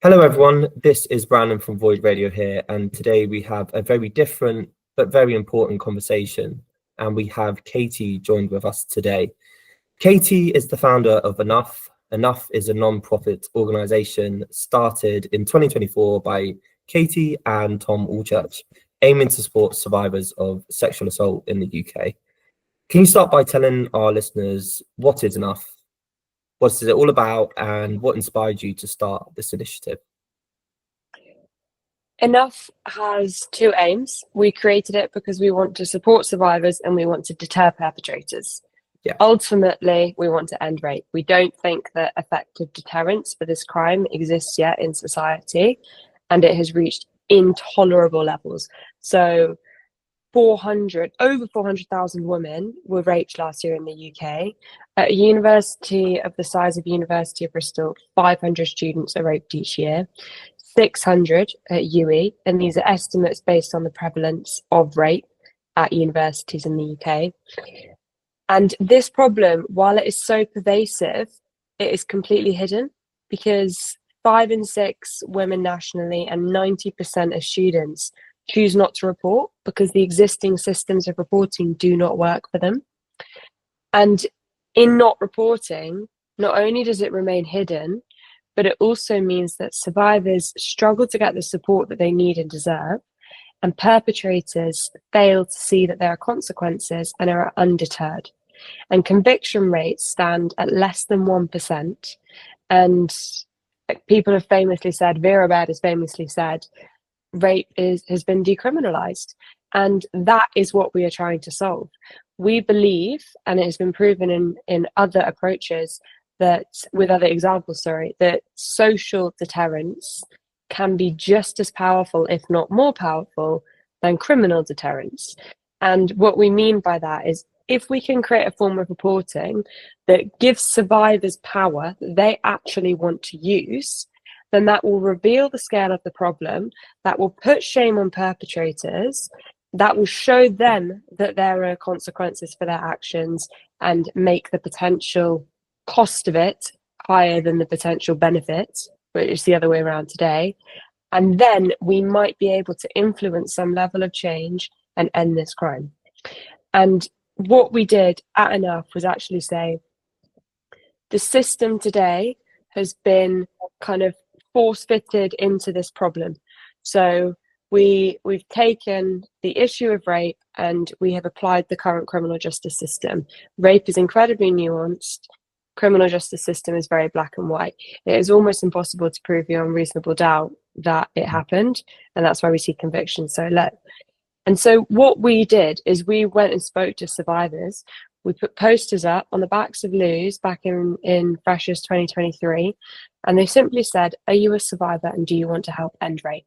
Hello everyone, this is Brandon from Void Radio here, and today we have a very different but very important conversation, and we have Katie joined with us today. Katie is the founder of Enough. Enough is a non-profit organisation started in 2024 by Katie and Tom Allchurch, aiming to support survivors of sexual assault in the UK. Can you start by telling our listeners what is Enough? What is it all about, and what inspired you to start this initiative? Enough has two aims. We created it because we want to support survivors and we want to deter perpetrators. Yeah. Ultimately, we want to end rape. We don't think that effective deterrence for this crime exists yet in society, and it has reached intolerable levels. So over 400,000 women were raped last year in the UK. At a university of the size of University of Bristol, 500 students are raped each year, 600 at UE, and these are estimates based on the prevalence of rape at universities in the UK. And this problem, while it is so pervasive, it is completely hidden because 5 in 6 women nationally and 90% of students choose not to report because the existing systems of reporting do not work for them. And in not reporting, not only does it remain hidden, but it also means that survivors struggle to get the support that they need and deserve, and perpetrators fail to see that there are consequences and are undeterred. And conviction rates stand at less than 1%. And people have famously said, Vera Baird has famously said, rape has been decriminalized, and that is what we are trying to solve. We believe, and it has been proven in other approaches, that with other examples, that social deterrence can be just as powerful, if not more powerful, than criminal deterrence. And what we mean by that is if we can create a form of reporting that gives survivors power that they actually want to use, then that will reveal the scale of the problem, that will put shame on perpetrators, that will show them that there are consequences for their actions and make the potential cost of it higher than the potential benefit, which is the other way around today. And then we might be able to influence some level of change and end this crime. And what we did at Enough was actually say, the system today has been kind of force-fitted into this problem. So we've taken the issue of rape and we have applied the current criminal justice system. Rape is incredibly nuanced. Criminal justice system is very black and white. It is almost impossible to prove beyond reasonable doubt that it happened, and that's why we see convictions so low. And so what we did is we went and spoke to survivors. We put posters up on the backs of loos back in Freshers 2023, and they simply said, are you a survivor and do you want to help end rape?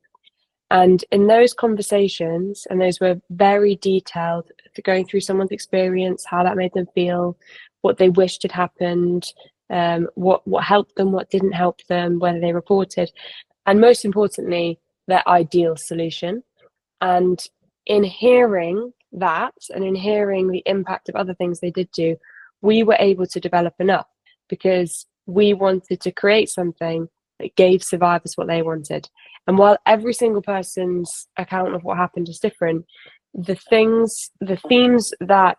And in those conversations, and those were very detailed, going through someone's experience, how that made them feel, what they wished had happened, what helped them, what didn't help them, whether they reported, and most importantly, their ideal solution. And in hearing that and in hearing the impact of other things they did do, we were able to develop Enough because we wanted to create something that gave survivors what they wanted. And while every single person's account of what happened is different, the themes that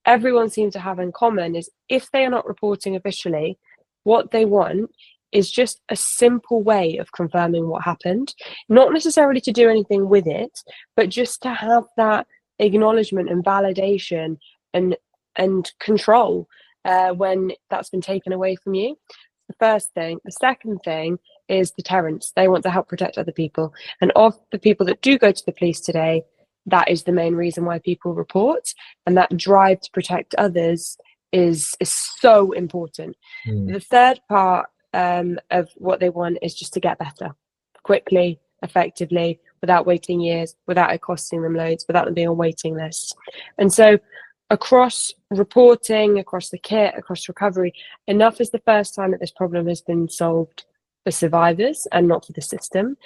everyone seems to have in common is if they are not reporting officially, what they want is just a simple way of confirming what happened, not necessarily to do anything with it, but just to have that acknowledgement and validation and control when that's been taken away from you. The first thing. The second thing is deterrence. They want to help protect other people. And of the people that do go to the police today, that is the main reason why people report. And that drive to protect others is so important. The third part of what they want is just to get better quickly, effectively, without waiting years, without it costing them loads, without them being on waiting lists. And so across reporting, across the kit, across recovery, Enough is the first time that this problem has been solved for survivors and not for the system.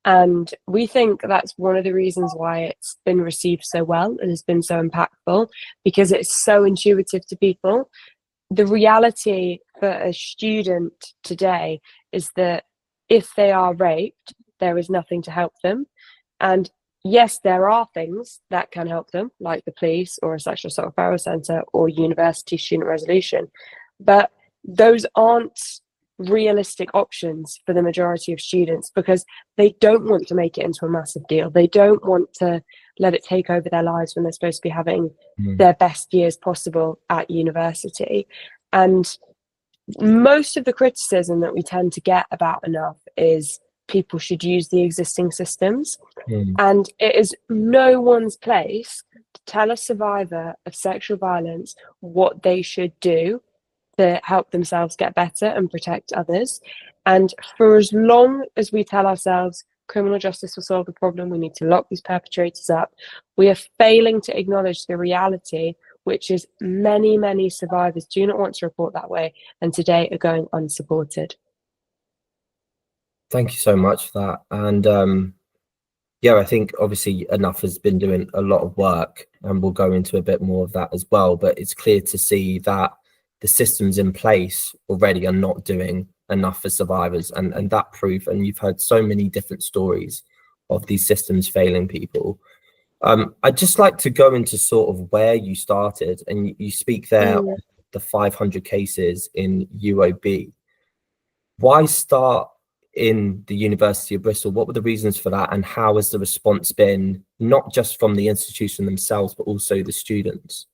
And we think that's one of the reasons why it's been received so well and has been so impactful, because it's so intuitive to people. The reality for a student today is that if they are raped, there is nothing to help them. And yes, there are things that can help them, like the police or a sexual assault referral centre or university student resolution, but those aren't realistic options for the majority of students, because they don't want to make it into a massive deal. They don't want to let it take over their lives when they're supposed to be having their best years possible at university. And most of the criticism that we tend to get about enough is people should use the existing systems. And it is no one's place to tell a survivor of sexual violence what they should do to help themselves get better and protect others. And for as long as we tell ourselves criminal justice will solve the problem, we need to lock these perpetrators up, we are failing to acknowledge the reality, which is many survivors do not want to report that way, and today are going unsupported. Thank you so much for that. And yeah, I think obviously Enough has been doing a lot of work, and we'll go into a bit more of that as well. But it's clear to see that the systems in place already are not doing enough for survivors, and that proof, and you've heard so many different stories of these systems failing people. I'd just like to go into sort of where you started, and you speak there on the 500 cases in UOB. Why start in the University of Bristol? What were the reasons for that, and how has the response been, not just from the institution themselves, but also the students?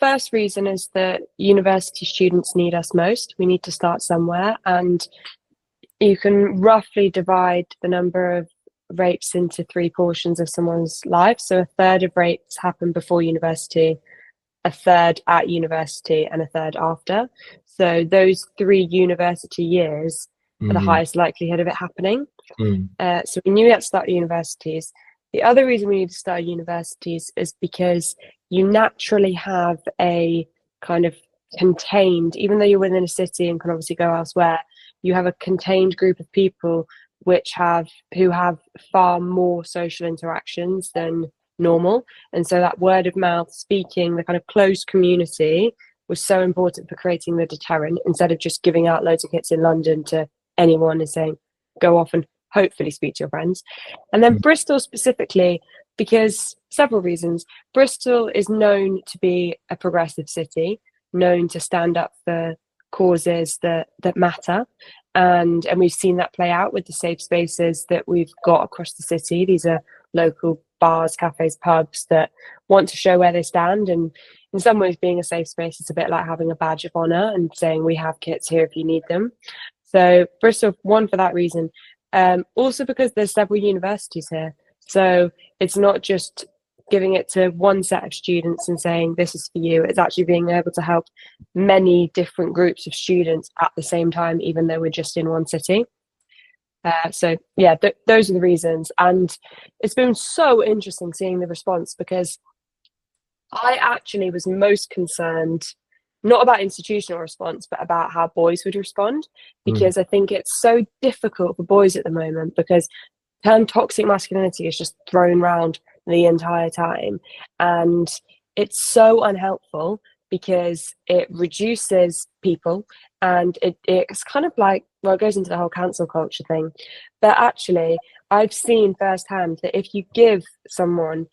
First reason is that university students need us most. We need to start somewhere, and you can roughly divide the number of rapes into three portions of someone's life. So a third of rapes happen before university, a third at university, and a third after. So those 3 university years are the highest likelihood of it happening. So we knew we had to start at universities. The other reason we need to start at universities is because you naturally have a kind of contained, even though you're within a city and can obviously go elsewhere, you have a contained group of people who have far more social interactions than normal. And so that word of mouth speaking, the kind of close community, was so important for creating the deterrent, instead of just giving out loads of kits in London to anyone and saying, go off and hopefully speak to your friends. And then Bristol specifically, because several reasons. Bristol is known to be a progressive city, known to stand up for causes that matter. And we've seen that play out with the safe spaces that we've got across the city. These are local bars, cafes, pubs that want to show where they stand. And in some ways, being a safe space is a bit like having a badge of honour and saying, we have kits here if you need them. So Bristol, one, for that reason. Also because there's several universities here. So it's not just giving it to one set of students and saying, this is for you. It's actually being able to help many different groups of students at the same time, even though we're just in one city. So yeah, those are the reasons. And it's been so interesting seeing the response, because I actually was most concerned, not about institutional response, but about how boys would respond, because I think it's so difficult for boys at the moment, because the term toxic masculinity is just thrown around the entire time. And it's so unhelpful because it reduces people, and it's kind of like, well, it goes into the whole cancel culture thing. But actually, I've seen firsthand that if you give someone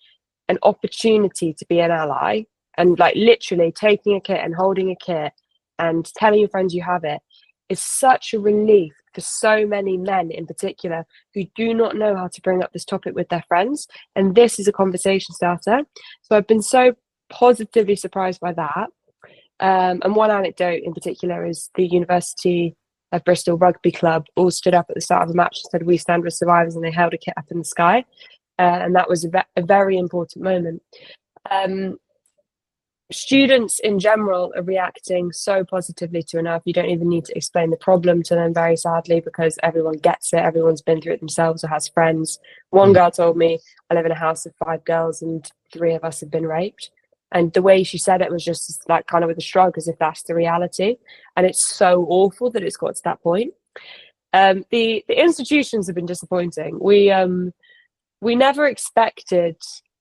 an opportunity to be an ally, and like literally taking a kit and holding a kit and telling your friends you have it, is such a relief for so many men in particular who do not know how to bring up this topic with their friends. And this is a conversation starter. So I've been so positively surprised by that. And one anecdote in particular is the University of Bristol Rugby Club all stood up at the start of the match and said, we stand with survivors, and they held a kit up in the sky. And that was a very important moment. Students in general are reacting so positively to Enough. You don't even need to explain the problem to them, very sadly, because everyone gets it. Everyone's been through it themselves or has friends. One girl told me, I live in a house of 5 girls and 3 of us have been raped. And the way she said it was just like kind of with a shrug, as if that's the reality. And it's so awful that it's got to that point. The institutions have been disappointing. We never expected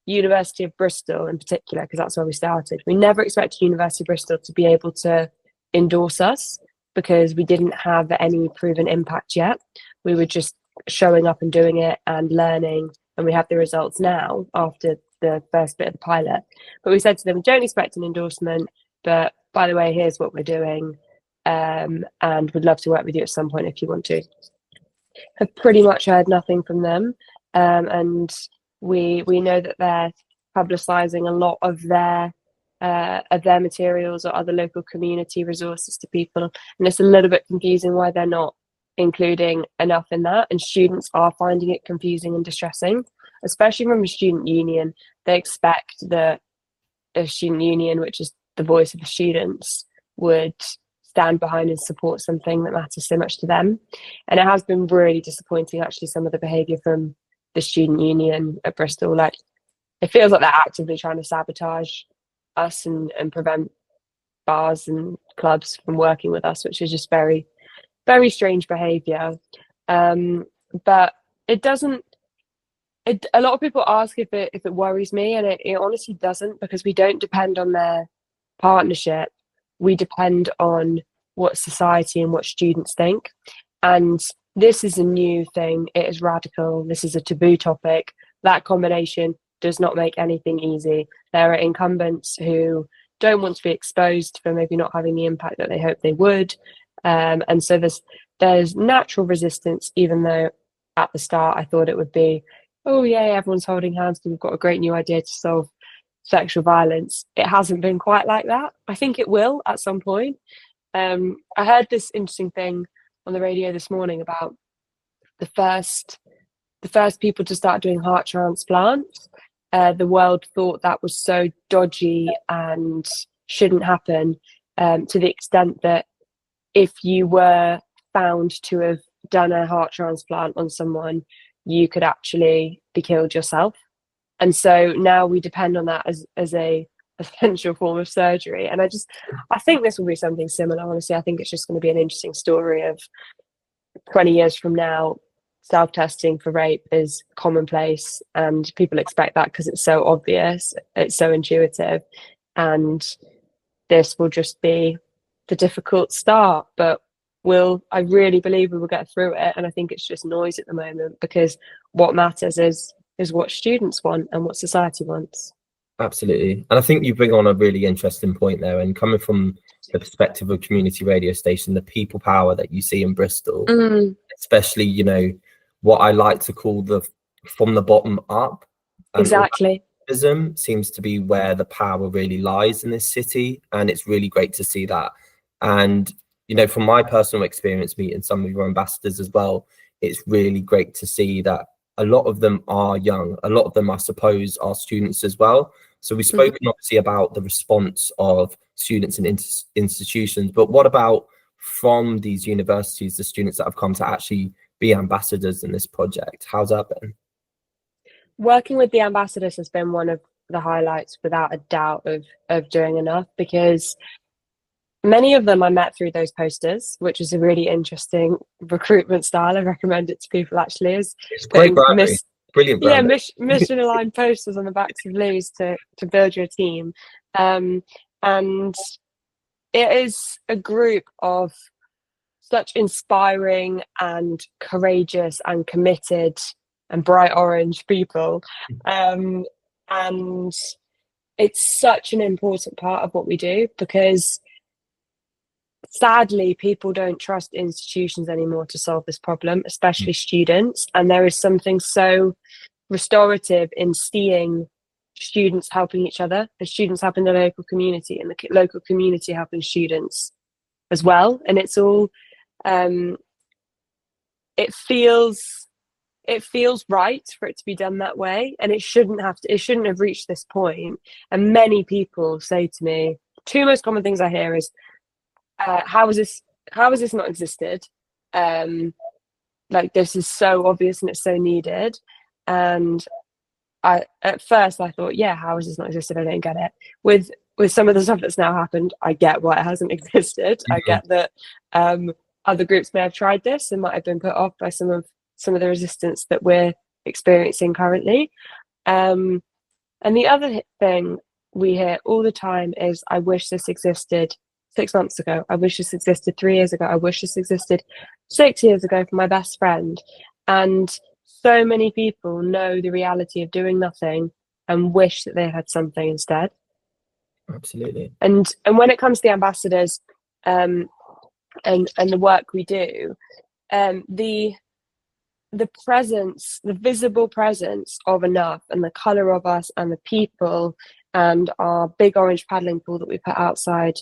University of Bristol in particular, because that's where we started. We never expected University of Bristol to be able to endorse us, because we didn't have any proven impact yet. We were just showing up and doing it and learning, and we have the results now after the first bit of the pilot. But we said to them, don't expect an endorsement, but by the way, here's what we're doing, and would love to work with you at some point if you want to. Have pretty much heard nothing from them, and we know that they're publicizing a lot of their materials or other local community resources to people, and it's a little bit confusing why they're not including enough in that, and students are finding it confusing and distressing, especially from a student union. They expect that a student union, which is the voice of the students, would stand behind and support something that matters so much to them. And it has been really disappointing, actually, some of the behaviour from the student union at Bristol. Like, it feels like they're actively trying to sabotage us and prevent bars and clubs from working with us, which is just very, very strange behaviour. But it doesn't. A lot of people ask if it worries me, and it honestly doesn't, because we don't depend on their partnership. We depend on what society and what students think. And this is a new thing. It is radical. This is a taboo topic. That combination does not make anything easy. There are incumbents who don't want to be exposed for maybe not having the impact that they hope they would. And so there's natural resistance, even though at the start I thought it would be, oh yeah, everyone's holding hands and we've got a great new idea to solve sexual violence. It hasn't been quite like that. I think it will at some point. I heard this interesting thing on the radio this morning about the first people to start doing heart transplants. The world thought that was so dodgy and shouldn't happen, to the extent that if you were found to have done a heart transplant on someone, you could actually be killed yourself. And so now we depend on that as a essential form of surgery. And I think this will be something similar. Honestly, I think it's just going to be an interesting story of 20 years from now, self-testing for rape is commonplace, and people expect that because it's so obvious, it's so intuitive, and this will just be the difficult start. But I really believe we will get through it, and I think it's just noise at the moment, because what matters is what students want and what society wants. Absolutely. And I think you bring on a really interesting point there, and coming from the perspective of community radio station, the people power that you see in Bristol, especially, you know, what I like to call the from the bottom up. Exactly. Seems to be where the power really lies in this city, and it's really great to see that. And, you know, from my personal experience meeting some of your ambassadors as well, it's really great to see that a lot of them are young. A lot of them, I suppose, are students as well. So we've spoken obviously about the response of students and institutions, but what about from these universities, the students that have come to actually be ambassadors in this project? How's that been? Working with the ambassadors has been one of the highlights, without a doubt, of doing enough, because many of them I met through those posters, which is a really interesting recruitment style. I recommend it to people, actually. It's great branding. Brilliant branding. Yeah, mission aligned posters on the backs of loos to build your team. And it is a group of such inspiring and courageous and committed and bright orange people. And it's such an important part of what we do, because sadly, people don't trust institutions anymore to solve this problem, especially students. And there is something so restorative in seeing students helping each other, and students helping the local community, and the local community helping students as well. And it's all, it feels right for it to be done that way, and it shouldn't have reached this point. And many people say to me, two most common things I hear is, how has this not existed? Like, this is so obvious and it's so needed. And at first I thought, yeah, how has this not existed? I don't get it. With some of the stuff that's now happened, I get why it hasn't existed. I get that other groups may have tried this and might have been put off by some of the resistance that we're experiencing currently. And the other thing we hear all the time is, I wish this existed 6 months ago. I wish this existed 3 years ago. I wish this existed 6 years ago for my best friend. And so many people know the reality of doing nothing and wish that they had something instead. Absolutely. And when it comes to the ambassadors, and the work we do, the presence, the visible presence of Enough, and the colour of us, and the people, and our big orange paddling pool that we put outside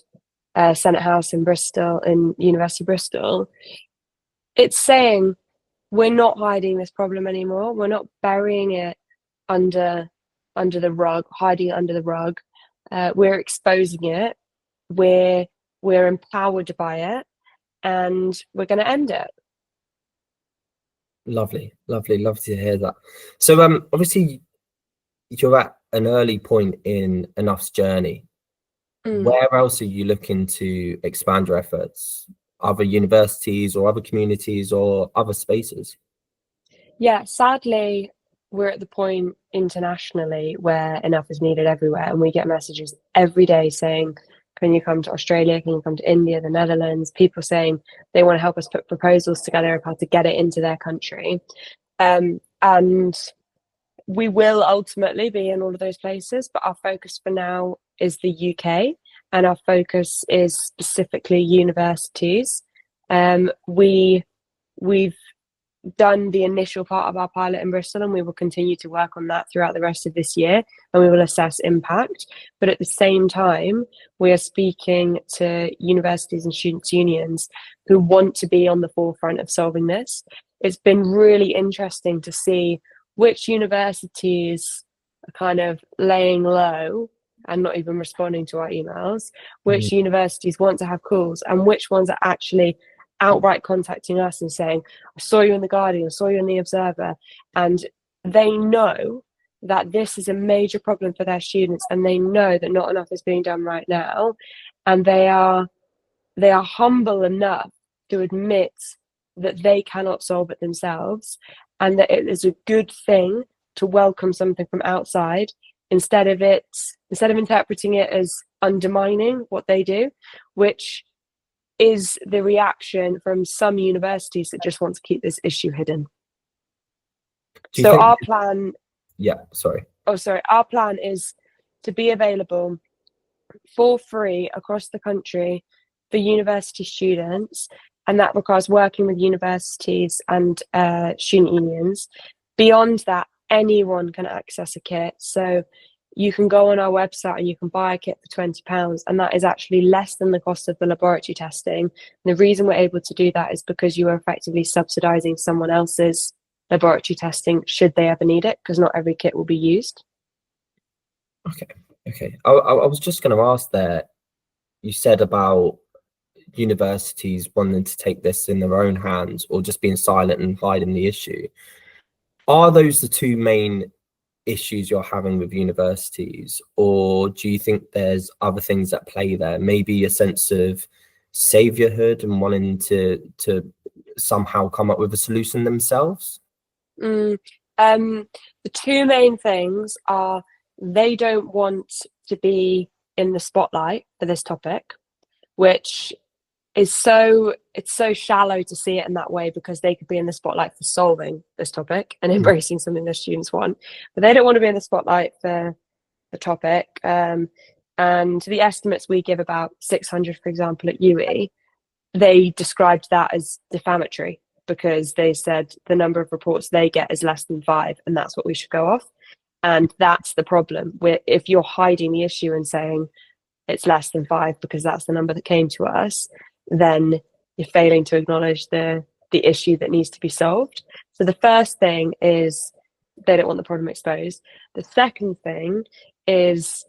Senate House in Bristol, in University of Bristol, it's saying we're not hiding this problem anymore. We're not burying it under the rug, hiding it under the rug. We're exposing it. We're empowered by it, and we're going to end it. Lovely to hear that. So obviously you're at an early point in Enough's journey. Where else are you looking to expand your efforts? Other universities or other communities or other spaces? Yeah, sadly, we're at the point internationally where Enough is needed everywhere, and we get messages every day saying, can you come to Australia? Can you come to India, the Netherlands? People saying they want to help us put proposals together of how to get it into their country. And we will ultimately be in all of those places, but our focus for now is the UK, and our focus is specifically universities. We've done the initial part of our pilot in Bristol, and we will continue to work on that throughout the rest of this year, and we will assess impact. But at the same time, we are speaking to universities and students' unions who want to be on the forefront of solving this. It's been really interesting to see which universities are kind of laying low and not even responding to our emails, which universities want to have calls, and which ones are actually outright contacting us and saying, I saw you in the Guardian, I saw you in the Observer, and they know that this is a major problem for their students, and they know that not enough is being done right now, and they are humble enough to admit that they cannot solve it themselves, and that it is a good thing to welcome something from outside instead of interpreting it as undermining what they do, which is the reaction from some universities that just want to keep this issue hidden. So our plan... Our plan is to be available for free across the country for university students, and that requires working with universities and student unions. Beyond that, anyone can access a kit. So you can go on our website and you can buy a kit for £20, and that is actually less than the cost of the laboratory testing. And the reason we're able to do that is because you are effectively subsidising someone else's laboratory testing should they ever need it, because not every kit will be used. Okay. I was just going to ask there, you said about universities wanting to take this in their own hands or just being silent and hiding the issue. Are those the two main issues you're having with universities, or do you think there's other things at play there? Maybe a sense of saviourhood and wanting to somehow come up with a solution themselves? The two main things are they don't want to be in the spotlight for this topic, which is so shallow to see it in that way, because they could be in the spotlight for solving this topic and embracing something their students want, but they don't want to be in the spotlight for the topic. And the estimates we give, about 600, for example, at UE, they described that as defamatory, because they said the number of reports they get is less than 5, and that's what we should go off. And that's the problem. If you're hiding the issue and saying it's less than 5 because that's the number that came to us, then you're failing to acknowledge the issue that needs to be solved. So the first thing is they don't want the problem exposed. The second thing is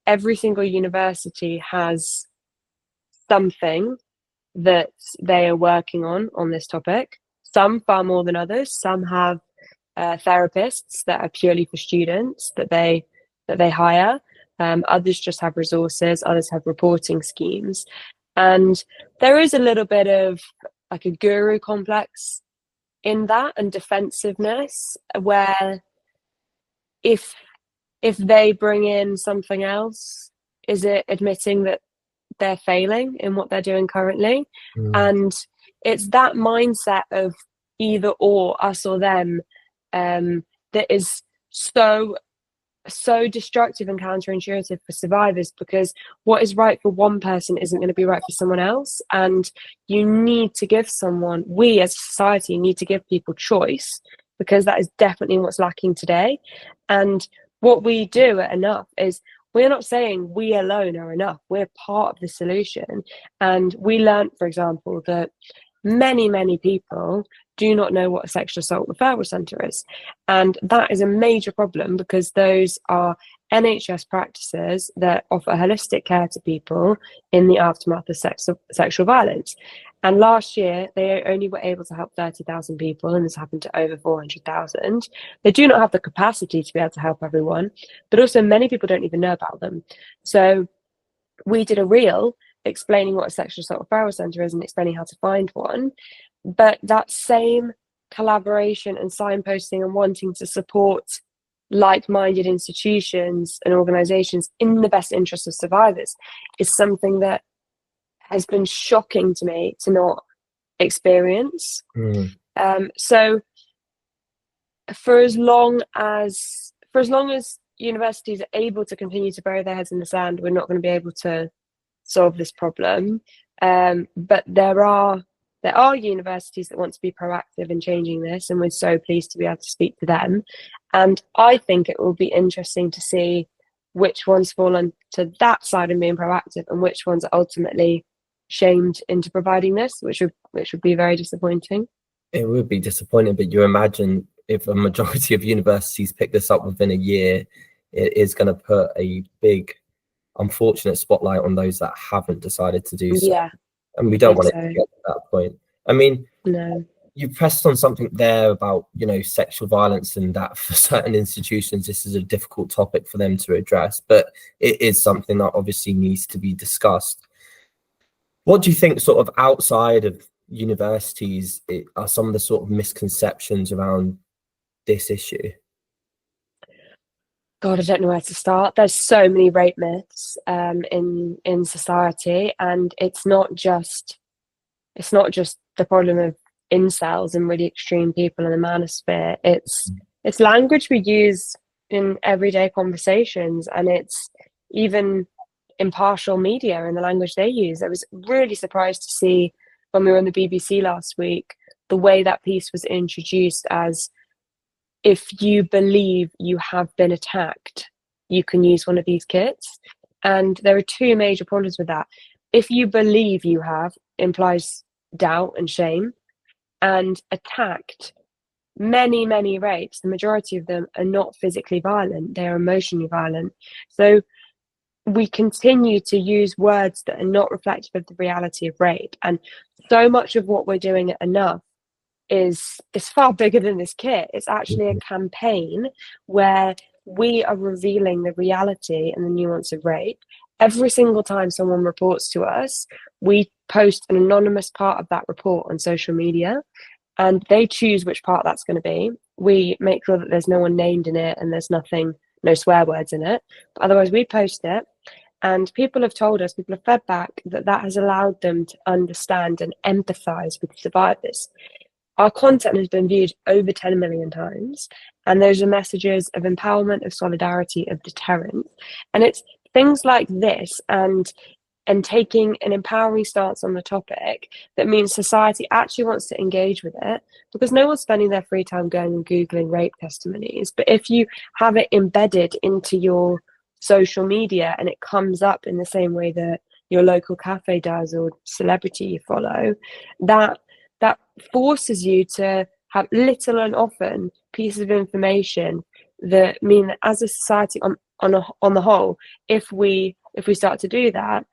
every single university has something that they are working on this topic. Some far more than others. Some have therapists that are purely for students that they hire. Others just have resources. Others have reporting schemes. And there is a little bit of like a guru complex in that, and defensiveness, where if they bring in something else, is it admitting that they're failing in what they're doing currently. Mm. And it's that mindset of either or, us or them, that is so destructive and counterintuitive for survivors, because what is right for one person isn't going to be right for someone else. And you need to give someone, we as a society need to give people choice, because that is definitely what's lacking today. And what we do at Enough is, we're not saying we alone are enough, we're part of the solution. And we learned, for example, that many people do not know what a sexual assault referral centre is. And that is a major problem, because those are NHS practices that offer holistic care to people in the aftermath of sexual violence. And last year, they only were able to help 30,000 people, and this happened to over 400,000. They do not have the capacity to be able to help everyone, but also many people don't even know about them. So we did a reel explaining what a sexual assault referral centre is and explaining how to find one. But that same collaboration and signposting and wanting to support like-minded institutions and organisations in the best interest of survivors is something that has been shocking to me to not experience. So for as long as universities are able to continue to bury their heads in the sand, we're not going to be able to solve this problem. But there are universities that want to be proactive in changing this, and we're so pleased to be able to speak to them. And I think it will be interesting to see which ones fall onto that side of being proactive and which ones are ultimately shamed into providing this, which would be very disappointing. It would be disappointing, but you imagine if a majority of universities pick this up within a year, it is going to put a big, unfortunate spotlight on those that haven't decided to do so. Yeah, and we don't want it to get to that point. I mean, no. You pressed on something there about, sexual violence, and that for certain institutions, this is a difficult topic for them to address, but it is something that obviously needs to be discussed. What do you think, sort of outside of universities, are some of the sort of misconceptions around this issue? God, I don't know where to start. There's so many rape myths in society, and it's not just the problem of incels and really extreme people in the manosphere. It's language we use in everyday conversations, and it's even impartial media and the language they use. I was really surprised to see when we were on the BBC last week the way that piece was introduced as, if you believe you have been attacked, you can use one of these kits. And there are two major problems with that. If you believe you have implies doubt and shame, and attacked, many rapes, the majority of them are not physically violent, they are emotionally violent. So we continue to use words that are not reflective of the reality of rape. And so much of what we're doing at Enough is far bigger than this kit. It's actually a campaign where we are revealing the reality and the nuance of rape. Every single time someone reports to us, we post an anonymous part of that report on social media, and they choose which part that's going to be. We make sure that there's no one named in it and there's no swear words in it. But otherwise, we post it. And people have told us, people have fed back that has allowed them to understand and empathize with survivors. Our content has been viewed over 10 million times, and those are messages of empowerment, of solidarity, of deterrence. And it's things like this and taking an empowering stance on the topic that means society actually wants to engage with it, because no one's spending their free time going and Googling rape testimonies. But if you have it embedded into your social media and it comes up in the same way that your local cafe does or celebrity you follow, that forces you to have little and often pieces of information that mean that as a society on the whole, if we start to do that,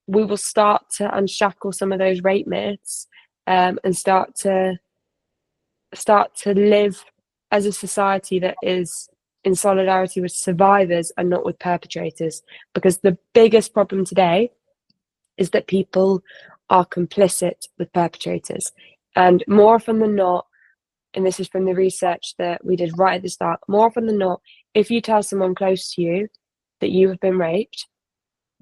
we will start to unshackle some of those rape myths, and start to live as a society that is in solidarity with survivors and not with perpetrators. Because the biggest problem today is that people are complicit with perpetrators. And more often than not, and this is from the research that we did right at the start, more often than not, if you tell someone close to you that you have been raped,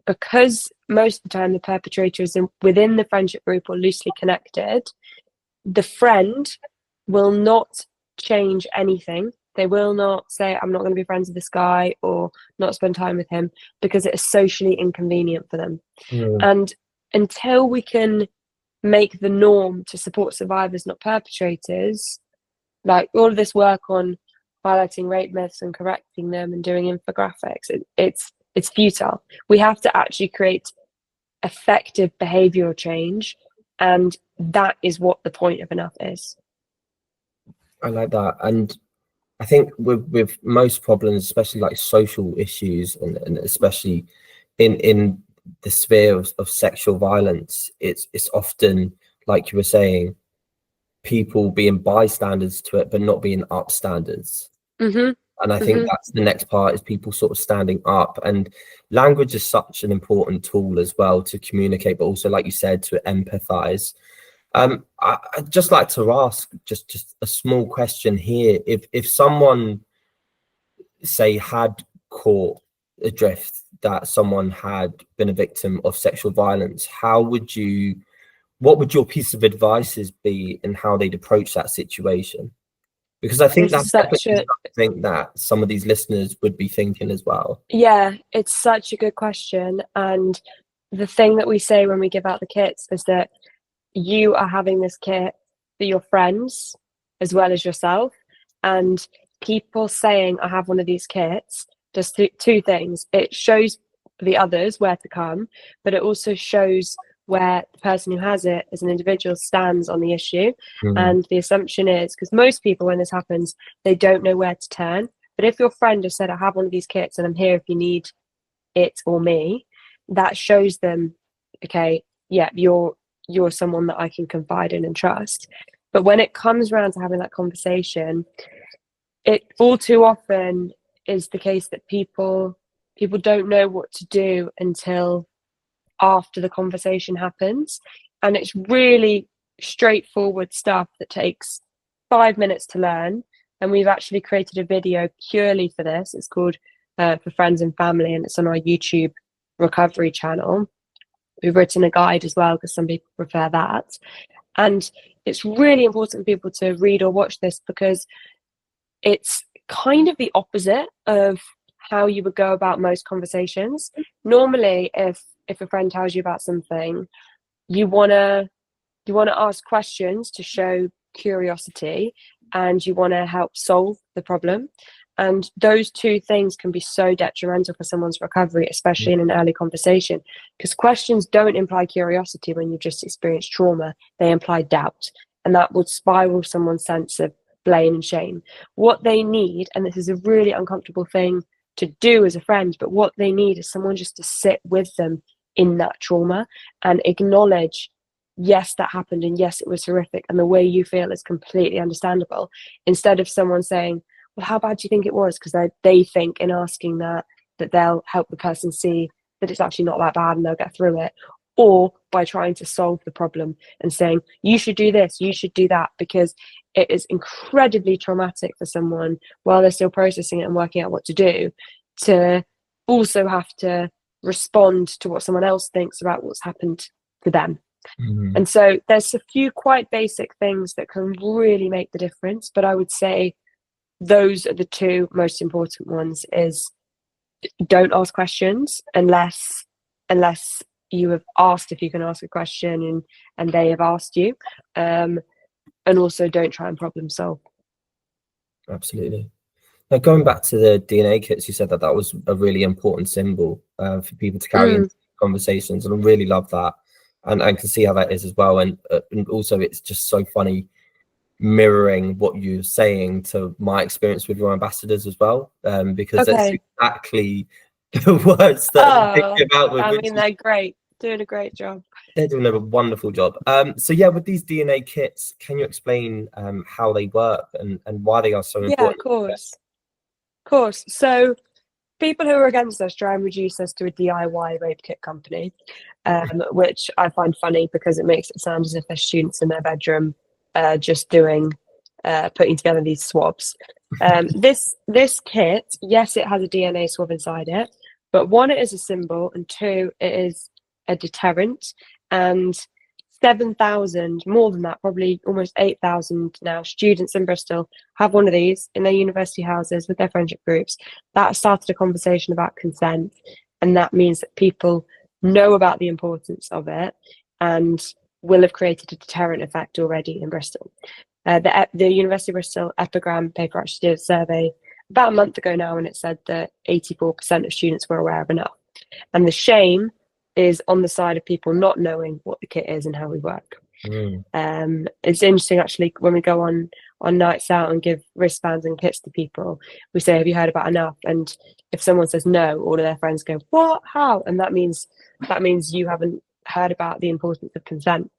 because most of the time the perpetrator is within the friendship group or loosely connected, the friend will not change anything. They will not say, I'm not going to be friends with this guy or not spend time with him, because it is socially inconvenient for them. And until we can make the norm to support survivors, not perpetrators, like all of this work on highlighting rape myths and correcting them and doing infographics, it's futile. We have to actually create effective behavioral change, and that is what the point of Enough is. I like that. And I think with most problems, especially like social issues, and especially in the sphere of sexual violence, it's often, like you were saying, people being bystanders to it but not being upstanders. And I think that's the next part, is people sort of standing up. And language is such an important tool as well to communicate, but also, like you said, to empathize. I'd just like to ask just a small question here. If someone, say, had caught a drift that someone had been a victim of sexual violence, what would your piece of advice be in how they'd approach that situation? Because I think that's definitely something that some of these listeners would be thinking as well. Yeah, it's such a good question. And the thing that we say when we give out the kits is that you are having this kit for your friends as well as yourself. And people saying, I have one of these kits, does two things. It shows the others where to come, but it also shows where the person who has it as an individual stands on the issue. And the assumption is, because most people, when this happens, they don't know where to turn. But if your friend has said, I have one of these kits and I'm here if you need it or me, that shows them, okay, yeah, you're someone that I can confide in and trust. But when it comes around to having that conversation, it all too often is the case that people don't know what to do until after the conversation happens. And it's really straightforward stuff that takes 5 minutes to learn. And we've actually created a video purely for this. It's called For Friends and Family, and it's on our YouTube recovery channel. We've written a guide as well, because some people prefer that. And it's really important for people to read or watch this, because it's kind of the opposite of how you would go about most conversations. Normally, if a friend tells you about something, you want to ask questions to show curiosity, and you want to help solve the problem. And those two things can be so detrimental for someone's recovery, especially in an early conversation, because questions don't imply curiosity when you've just experienced trauma. They imply doubt, and that would spiral someone's sense of blame and shame. What they need, and this is a really uncomfortable thing to do as a friend, but what they need is someone just to sit with them in that trauma and acknowledge, yes, that happened, and yes, it was horrific, and the way you feel is completely understandable, instead of someone saying, well, how bad do you think it was? Because they think in asking that they'll help the person see that it's actually not that bad and they'll get through it. Or by trying to solve the problem and saying, you should do this, you should do that, because it is incredibly traumatic for someone while they're still processing it and working out what to do, to also have to respond to what someone else thinks about what's happened to them. And so there's a few quite basic things that can really make the difference, but I would say those are the two most important ones. Is don't ask questions unless you have asked if you can ask a question and they have asked you, and also don't try and problem solve. Absolutely. Now, going back to the DNA kits, you said that was a really important symbol for people to carry into conversations, and I really love that, and I can see how that is as well. And also, it's just so funny mirroring what you're saying to my experience with your ambassadors as well, because that's exactly the words that I'm thinking about. I mean, they're great, doing a great job. They're doing a wonderful job. So yeah, with these DNA kits, can you explain how they work and why they are so important? Yeah, of course. So people who are against us try and reduce us to a DIY rape kit company, which I find funny because it makes it sound as if they're students in their bedroom just putting together these swabs. This kit, yes, it has a DNA swab inside it, But one, it is a symbol, and two, it is a deterrent. And 7,000, more than that, probably almost 8,000 now, students in Bristol have one of these in their university houses with their friendship groups. That started a conversation about consent, and that means that people know about the importance of it and will have created a deterrent effect already in Bristol. The University of Bristol Epigram paper actually did a survey about a month ago now, and it said that 84% of students were aware of enough. And the shame is on the side of people not knowing what the kit is and how we work. It's interesting actually when we go on nights out and give wristbands and kits to people, we say, have you heard about enough? And if someone says no, all of their friends go, what, how? And that means you haven't heard about the importance of consent.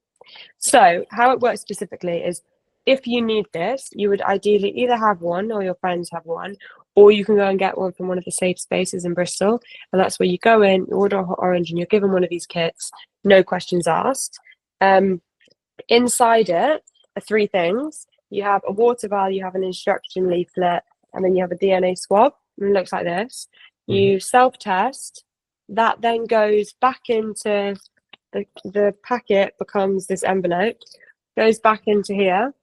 So how it works specifically is, if you need this, you would ideally either have one or your friends have one, or you can go and get one from one of the safe spaces in Bristol. And that's where you go in, you order a hot orange, and you're given one of these kits, no questions asked. Inside it are three things. You have a water vial, you have an instruction leaflet, and then you have a DNA swab. And it looks like this. You self-test. That then goes back into the packet, becomes this envelope, goes back into here.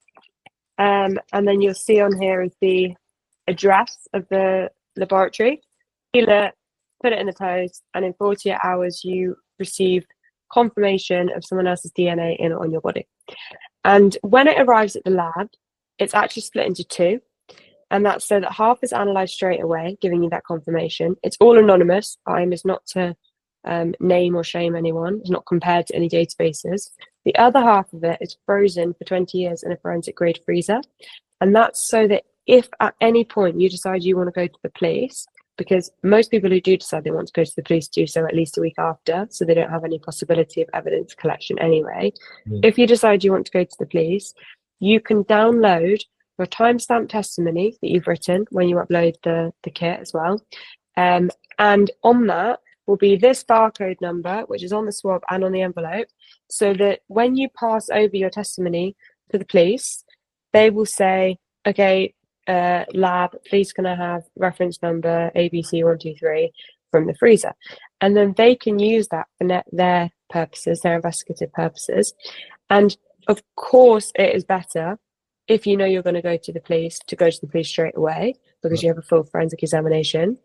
And then you'll see on here is the address of the laboratory. Seal it, put it in the post, and in 48 hours you receive confirmation of someone else's DNA in or on your body. And when it arrives at the lab, it's actually split into two, and that's so that half is analysed straight away, giving you that confirmation. It's all anonymous. Our aim is not to name or shame anyone. It's not compared to any databases. The other half of it is frozen for 20 years in a forensic grade freezer. And that's so that if at any point you decide you want to go to the police, because most people who do decide they want to go to the police do so at least a week after, so they don't have any possibility of evidence collection anyway. If you decide you want to go to the police, you can download your timestamp testimony that you've written when you upload the kit as well. And on that will be this barcode number, which is on the swab and on the envelope, so that when you pass over your testimony to the police, they will say, okay, lab, please can I have reference number ABC123 from the freezer? And then they can use that for their purposes, their investigative purposes. And of course, it is better if you know you're going to go to the police, to go to the police straight away, because you have a full forensic examination.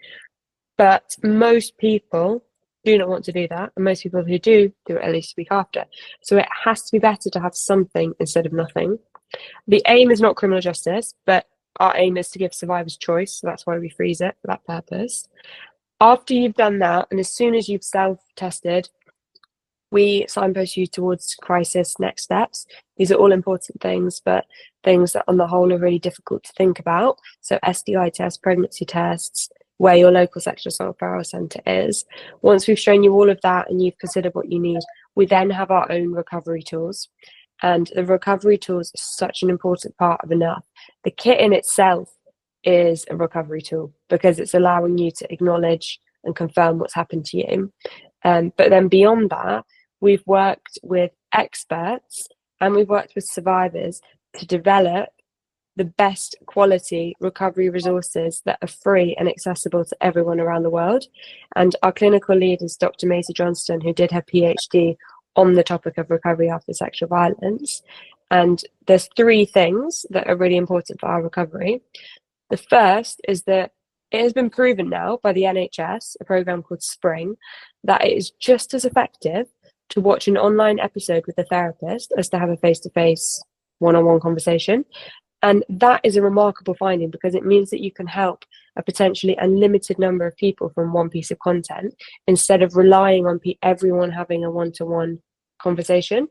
But most people do not want to do that, and most people who do it at least a week after. So it has to be better to have something instead of nothing. The aim is not criminal justice, but our aim is to give survivors choice, so that's why we freeze it for that purpose. After you've done that, and as soon as you've self-tested, we signpost you towards crisis next steps. These are all important things, but things that on the whole are really difficult to think about. So STI tests, pregnancy tests, where your local sexual assault referral centre is. Once we've shown you all of that and you've considered what you need, we then have our own recovery tools. And the recovery tools are such an important part of Enough. The kit in itself is a recovery tool because it's allowing you to acknowledge and confirm what's happened to you. But then beyond that, we've worked with experts and we've worked with survivors to develop the best quality recovery resources that are free and accessible to everyone around the world. And our clinical lead is Dr. Maisie Johnston, who did her PhD on the topic of recovery after sexual violence. And there's three things that are really important for our recovery. The first is that it has been proven now by the NHS, a program called Spring, that it is just as effective to watch an online episode with a therapist as to have a face-to-face one-on-one conversation. And that is a remarkable finding because it means that you can help a potentially unlimited number of people from one piece of content instead of relying on everyone having a one-to-one conversation.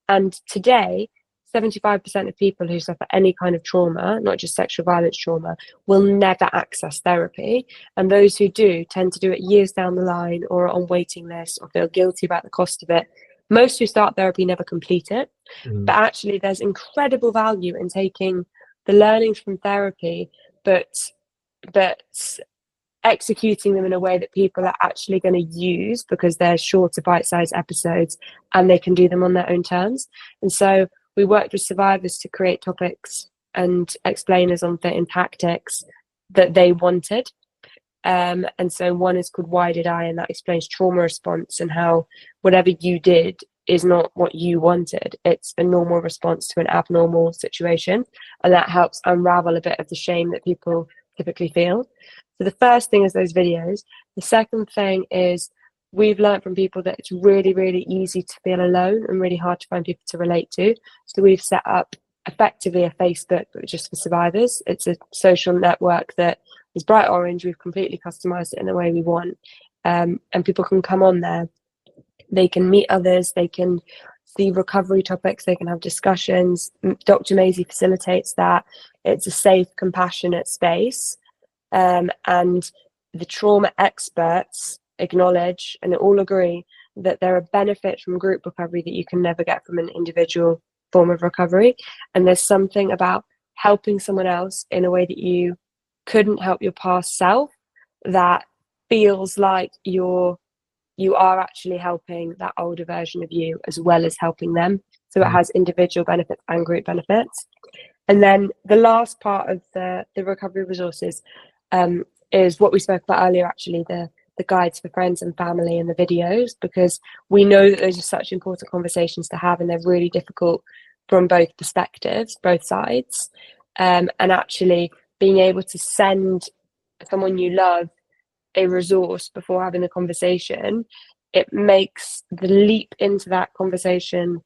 And today, 75% of people who suffer any kind of trauma, not just sexual violence trauma, will never access therapy. And those who do tend to do it years down the line or are on waiting lists or feel guilty about the cost of it. Most who start therapy never complete it. But actually, there's incredible value in taking the learnings from therapy, but executing them in a way that people are actually going to use because they're shorter bite-sized episodes and they can do them on their own terms. And so we worked with survivors to create topics and explainers on fit and tactics that they wanted. And so one is called Why Did I? And that explains trauma response and how whatever you did is not what you wanted. It's a normal response to an abnormal situation. And that helps unravel a bit of the shame that people typically feel. So the first thing is those videos. The second thing is we've learned from people that it's really, really easy to feel alone and really hard to find people to relate to. So we've set up effectively a Facebook, but just for survivors. It's a social network that is bright orange. We've completely customized it in the way we want. And people can come on there. They can meet others. They can see recovery topics. They can have discussions. Dr. Maisie facilitates that. It's a safe, compassionate space. And the trauma experts acknowledge and all agree that there are benefits from group recovery that you can never get from an individual form of recovery. And there's something about helping someone else in a way that you couldn't help your past self that feels like you are actually helping that older version of you as well as helping them. So it has individual benefits and group benefits. And then the last part of the recovery resources is what we spoke about earlier, actually, the guides for friends and family and the videos, because we know that those are such important conversations to have, and they're really difficult from both perspectives, both sides. And actually being able to send someone you love a resource before having the conversation, it makes the leap into that conversation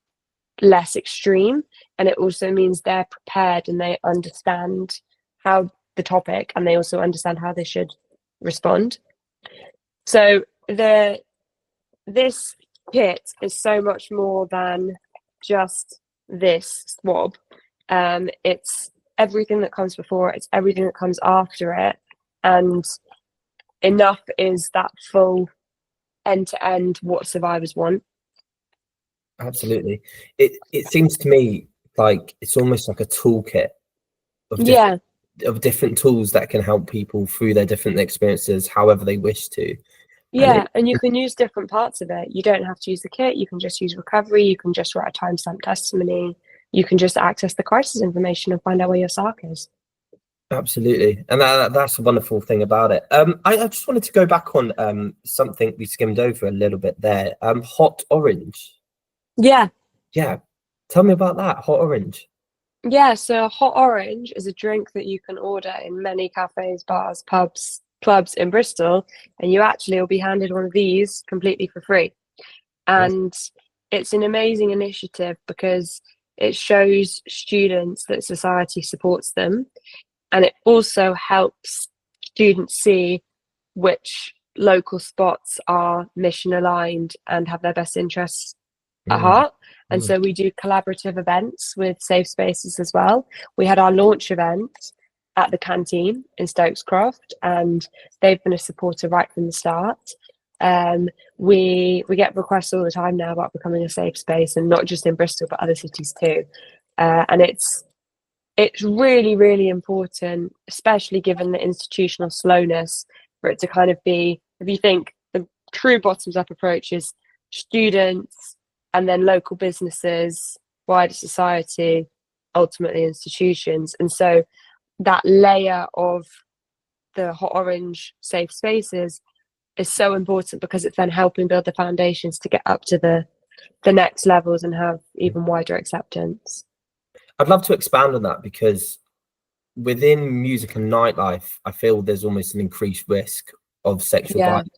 less extreme. And it also means they're prepared and they understand how the topic, and they also understand how they should respond. So this kit is so much more than just this swab. It's everything that comes before it, it's everything that comes after it, and enough is that full end-to-end what survivors want. Absolutely. It seems to me like it's almost like a toolkit of different tools that can help people through their different experiences however they wish to. And you can use different parts of it. You don't have to use the kit. You can just use recovery. You can just write a timestamp testimony. You can just access the crisis information and find out where your SARC is. Absolutely. And that's a wonderful thing about it. I just wanted to go back on something we skimmed over a little bit there. Hot orange. Yeah. Tell me about that, hot orange. Yeah, so hot orange is a drink that you can order in many cafes, bars, pubs, clubs in Bristol, and you actually will be handed one of these completely for free. And it's an amazing initiative because it shows students that society supports them, and it also helps students see which local spots are mission aligned and have their best interests at heart. And so we do collaborative events with safe spaces as well. We had our launch event at the canteen in Stokescroft, and they've been a supporter right from the start. We get requests all the time now about becoming a safe space, and not just in Bristol but other cities too. And it's really, really important, especially given the institutional slowness, for it to kind of be, if you think the true bottoms up approach is students and then local businesses, wider society, ultimately institutions. And so that layer of the hot orange safe spaces is so important because it's then helping build the foundations to get up to the next levels and have even wider acceptance. I'd love to expand on that, because within music and nightlife, I feel there's almost an increased risk of sexual violence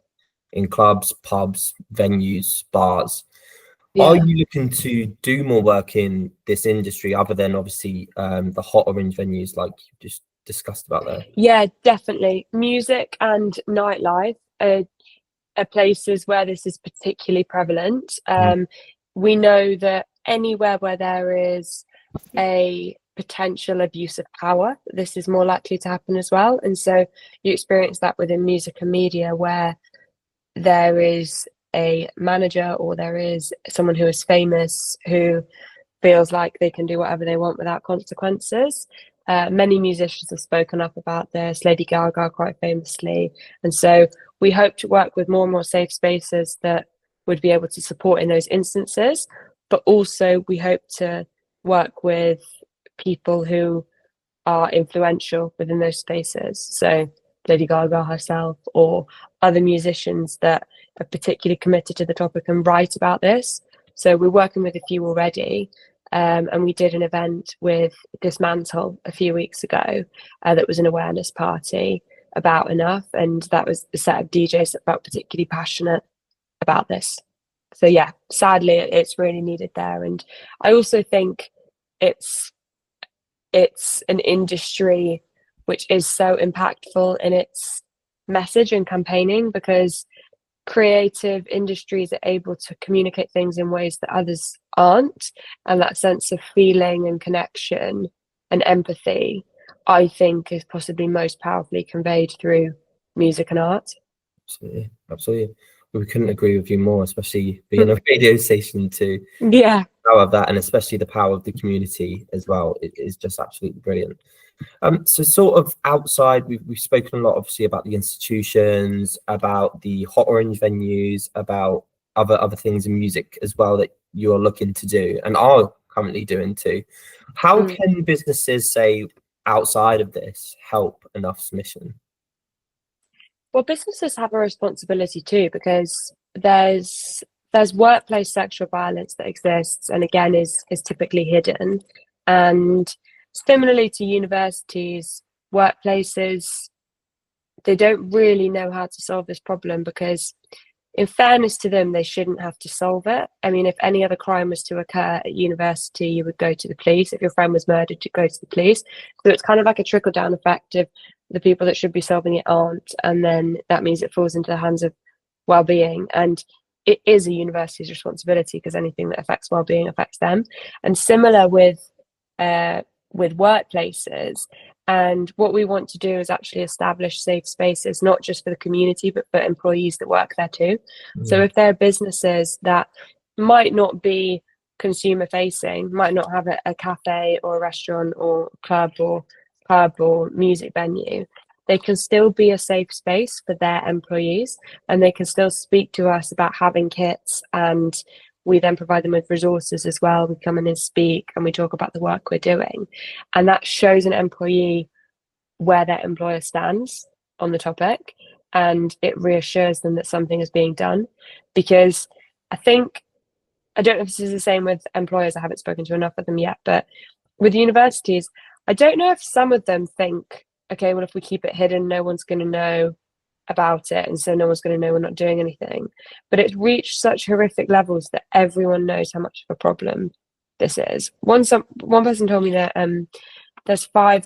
in clubs, pubs, venues, bars. Are you looking to do more work in this industry other than obviously the hot orange venues like you just discussed about there? Yeah, definitely. Music and nightlife are places where this is particularly prevalent. We know that anywhere where there is a potential abuse of power, this is more likely to happen as well. And so you experience that within music and media, where there is a manager or there is someone who is famous who feels like they can do whatever they want without consequences. Many musicians have spoken up about this, Lady Gaga quite famously. And so we hope to work with more and more safe spaces that would be able to support in those instances. But also we hope to work with people who are influential within those spaces. So Lady Gaga herself or other musicians that are particularly committed to the topic and write about this. So we're working with a few already. And we did an event with Dismantle a few weeks ago that was an awareness party about Enough. And that was a set of DJs that felt particularly passionate about this. So yeah, sadly, it's really needed there. And I also think it's an industry which is so impactful in its message and campaigning, because creative industries are able to communicate things in ways that others aren't, and that sense of feeling and connection and empathy, I think, is possibly most powerfully conveyed through music and art. Absolutely, absolutely. We couldn't agree with you more, especially being a radio station to power of that, and especially the power of the community as well. It is just absolutely brilliant. So sort of outside, we've spoken a lot, obviously, about the institutions, about the hot orange venues, about other things in music as well that you're looking to do and are currently doing too. How can businesses, say, outside of this, help Enough's mission? Well, businesses have a responsibility too, because there's workplace sexual violence that exists and again is typically hidden. And similarly to universities, workplaces, they don't really know how to solve this problem, because in fairness to them, they shouldn't have to solve it. I mean, if any other crime was to occur at university, you would go to the police. If your friend was murdered, you'd go to the police. So it's kind of like a trickle-down effect of the people that should be solving it aren't, and then that means it falls into the hands of well-being. And it is a university's responsibility, because anything that affects well-being affects them. And similar with workplaces. And what we want to do is actually establish safe spaces, not just for the community, but for employees that work there too. So if there are businesses that might not be consumer facing, might not have a cafe or a restaurant or club or pub or music venue, they can still be a safe space for their employees, and they can still speak to us about having kits, and we then provide them with resources as well. We come in and speak, and we talk about the work we're doing, and that shows an employee where their employer stands on the topic, and it reassures them that something is being done. Because I don't know if this is the same with employers, I haven't spoken to enough of them yet, but with universities, I don't know if some of them think, okay, well, if we keep it hidden, no one's going to know about it, and so no one's going to know we're not doing anything. But it's reached such horrific levels that everyone knows how much of a problem this is. One person told me that there's 5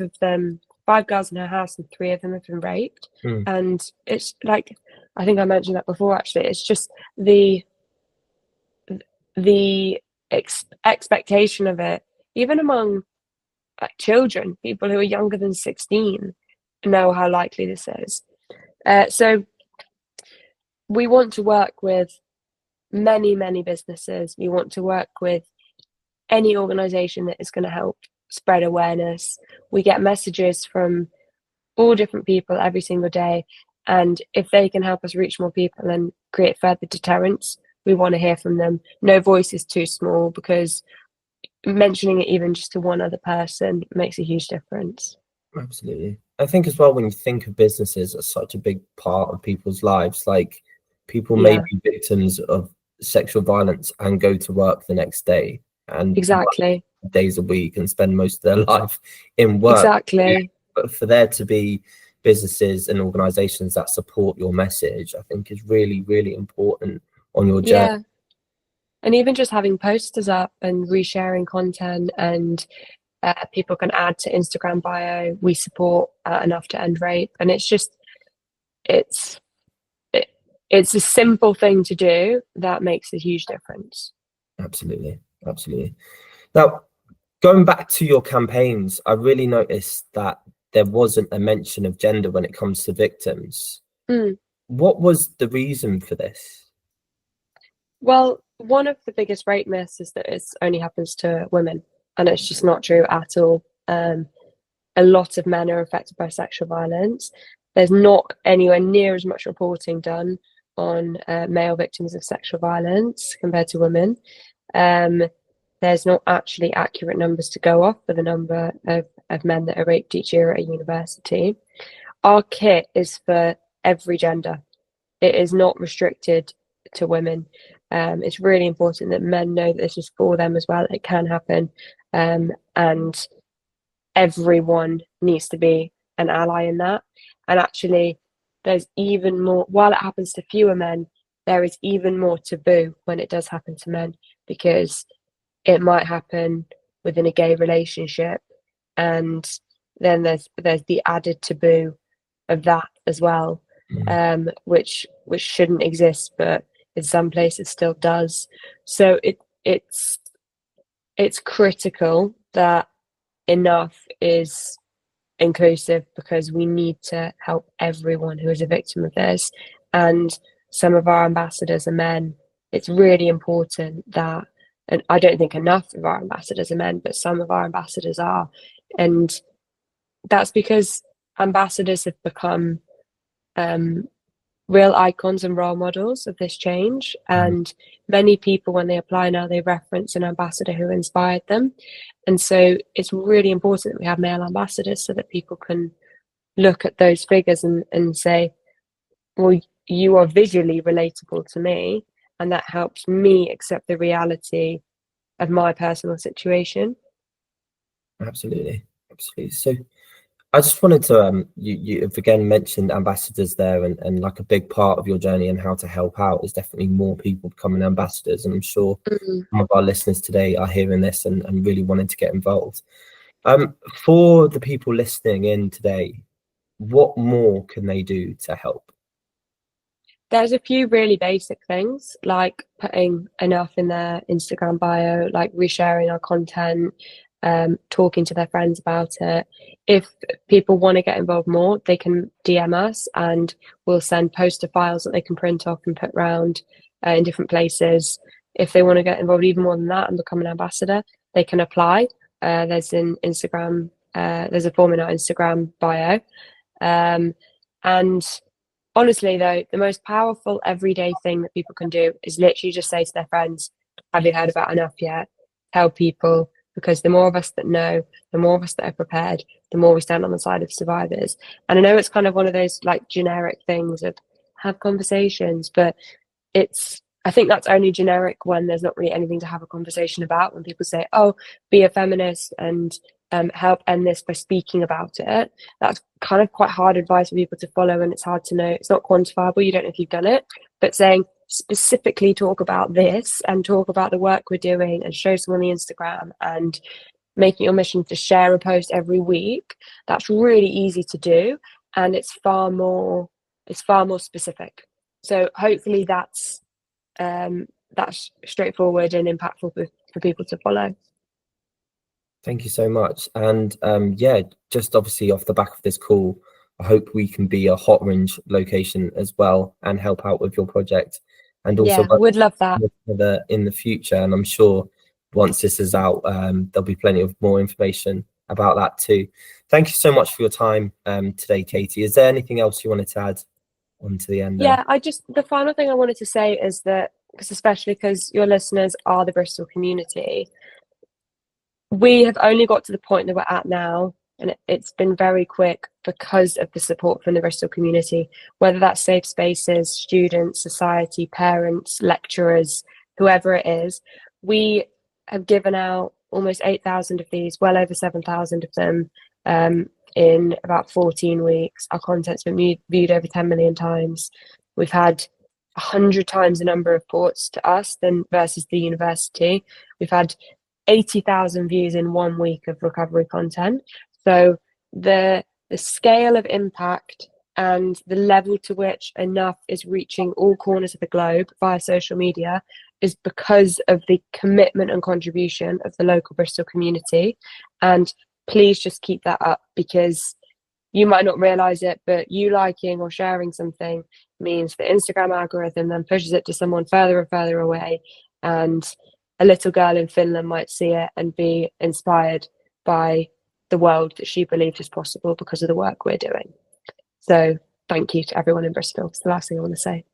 girls in her house, and 3 of them have been raped. And it's like, I think I mentioned that before, actually. It's just the expectation of it, even among children, people who are younger than 16, know how likely this is. So we want to work with many, many businesses. We want to work with any organisation that is going to help spread awareness. We get messages from all different people every single day, and if they can help us reach more people and create further deterrence, we want to hear from them. No voice is too small, because mentioning it even just to one other person makes a huge difference. Absolutely. I think as well, when you think of businesses as such a big part of people's lives, like people may be victims of sexual violence and go to work the next day and exactly days a week and spend most of their life in work. Exactly. But for there to be businesses and organizations that support your message, I think is really, really important on your journey. Yeah. And even just having posters up and resharing content, and people can add to Instagram bio, we support Enough to End Rape. And it's just, it's a simple thing to do that makes a huge difference. Absolutely. Absolutely. Now, going back to your campaigns, I really noticed that there wasn't a mention of gender when it comes to victims. What was the reason for this? Well, one of the biggest rape myths is that it only happens to women, and it's just not true at all. A lot of men are affected by sexual violence. There's not anywhere near as much reporting done on male victims of sexual violence compared to women. There's not actually accurate numbers to go off for the number of men that are raped each year at a university. our kit is for every gender. It is not restricted to women. It's really important that men know that this is for them as well. It can happen, and everyone needs to be an ally in that. And actually, there's even more, while it happens to fewer men, there is even more taboo when it does happen to men, because it might happen within a gay relationship, and then there's the added taboo of that as well, which shouldn't exist, but in some places still does. So it's critical that enough is inclusive, because we need to help everyone who is a victim of this. And some of our ambassadors are men. It's really important that, and I don't think enough of our ambassadors are men, but some of our ambassadors are. And that's because ambassadors have become real icons and role models of this change. And many people, when they apply now, they reference an ambassador who inspired them. And so it's really important that we have male ambassadors, so that people can look at those figures and say, well, you are visually relatable to me, and that helps me accept the reality of my personal situation. Absolutely. So I just wanted to you've again mentioned ambassadors there, and like a big part of your journey and how to help out is definitely more people becoming ambassadors. And I'm sure some of our listeners today are hearing this and really wanting to get involved. For the people listening in today, what more can they do to help? There's a few really basic things, like putting enough in their Instagram bio, like resharing our content, talking to their friends about it. If people want to get involved more, they can DM us, and we'll send poster files that they can print off and put around in different places. If they want to get involved even more than that and become an ambassador, they can apply. There's an Instagram, there's a form in our Instagram bio. And honestly, though, the most powerful everyday thing that people can do is literally just say to their friends, have you heard about enough yet? Tell people, because the more of us that know, the more of us that are prepared, the more we stand on the side of survivors. And I know it's kind of one of those like generic things of have conversations, but I think that's only generic when there's not really anything to have a conversation about. When people say, oh, be a feminist and help end this by speaking about it, that's kind of quite hard advice for people to follow, and it's hard to know, it's not quantifiable, you don't know if you've done it. But saying specifically talk about this and talk about the work we're doing and show someone the Instagram and making your mission to share a post every week, that's really easy to do, and it's far more specific. So hopefully that's straightforward and impactful for people to follow. Thank you so much. And yeah, just obviously off the back of this call, I hope we can be a hot orange location as well and help out with your project, and also would love that in the future. And I'm sure once this is out, there'll be plenty of more information about that too. Thank you so much for your time today, Katie. Is there anything else you wanted to add on to the end? Yeah, the final thing I wanted to say is that, especially because your listeners are the Bristol community, we have only got to the point that we're at now, and it's been very quick because of the support from the Bristol community, whether that's safe spaces, students, society, parents, lecturers, whoever it is. We have given out almost 8,000 of these, well over 7,000 of them in about 14 weeks. Our content's been viewed over 10 million times. We've had 100 times the number of ports to us than versus the university. We've had 80,000 views in 1 week of recovery content. So the scale of impact and the level to which enough is reaching all corners of the globe via social media is because of the commitment and contribution of the local Bristol community. And please just keep that up, because you might not realize it, but you liking or sharing something means the Instagram algorithm then pushes it to someone further and further away, and a little girl in Finland might see it and be inspired by the world that she believes is possible because of the work we're doing. So thank you to everyone in Bristol. It's the last thing I want to say.